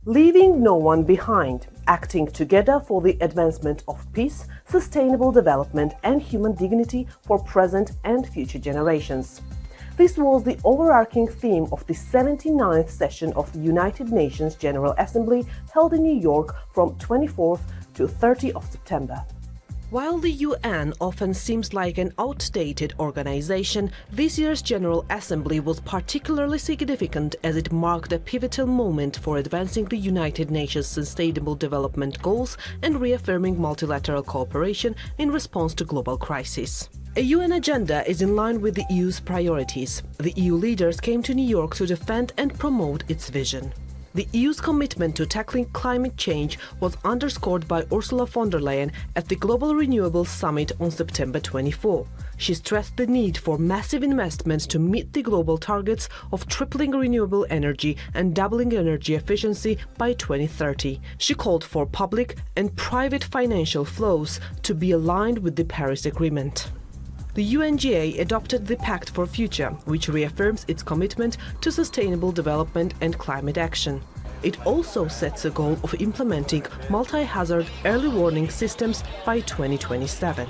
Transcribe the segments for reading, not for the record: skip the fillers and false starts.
Leaving no one behind, acting together for the advancement of peace, sustainable development and human dignity for present and future generations. This was the overarching theme of the 79th session of the United Nations General Assembly held in New York from 24th to 30th of September. While the UN often seems like an outdated organization, this year's General Assembly was particularly significant as it marked a pivotal moment for advancing the United Nations Sustainable Development Goals and reaffirming multilateral cooperation in response to global crisis. A UN agenda is in line with the EU's priorities. The EU leaders came to New York to defend and promote its vision. The EU's commitment to tackling climate change was underscored by Ursula von der Leyen at the Global Renewables Summit on September 24. She stressed the need for massive investments to meet the global targets of tripling renewable energy and doubling energy efficiency by 2030. She called for public and private financial flows to be aligned with the Paris Agreement. The UNGA adopted the Pact for Future, which reaffirms its commitment to sustainable development and climate action. It also sets a goal of implementing multi-hazard early warning systems by 2027.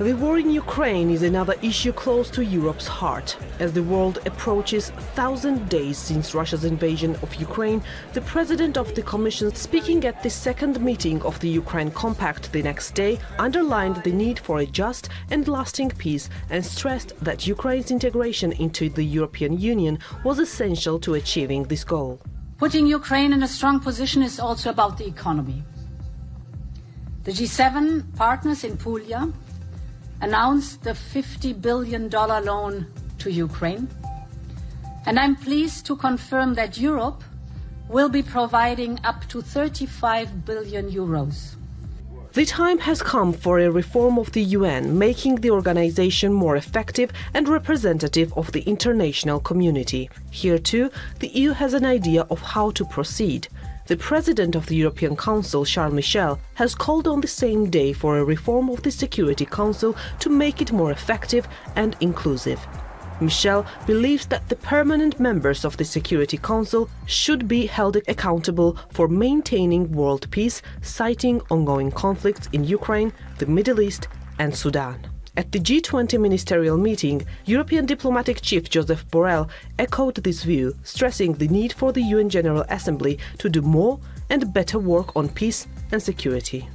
The war in Ukraine is another issue close to Europe's heart. As the world approaches 1,000 days since Russia's invasion of Ukraine, the President of the Commission, speaking at the second meeting of the Ukraine Compact the next day, underlined the need for a just and lasting peace and stressed that Ukraine's integration into the European Union was essential to achieving this goal. Putting Ukraine in a strong position is also about the economy. The G7 partners in Puglia announced the $50 billion loan to Ukraine. And I'm pleased to confirm that Europe will be providing up to 35 billion euros. The time has come for a reform of the UN, making the organization more effective and representative of the international community. Here too, the EU has an idea of how to proceed. The President of the European Council, Charles Michel, has called on the same day for a reform of the Security Council to make it more effective and inclusive. Michel believes that the permanent members of the Security Council should be held accountable for maintaining world peace, citing ongoing conflicts in Ukraine, the Middle East and Sudan. At the G20 ministerial meeting, European diplomatic chief Josep Borrell echoed this view, stressing the need for the UN General Assembly to do more and better work on peace and security.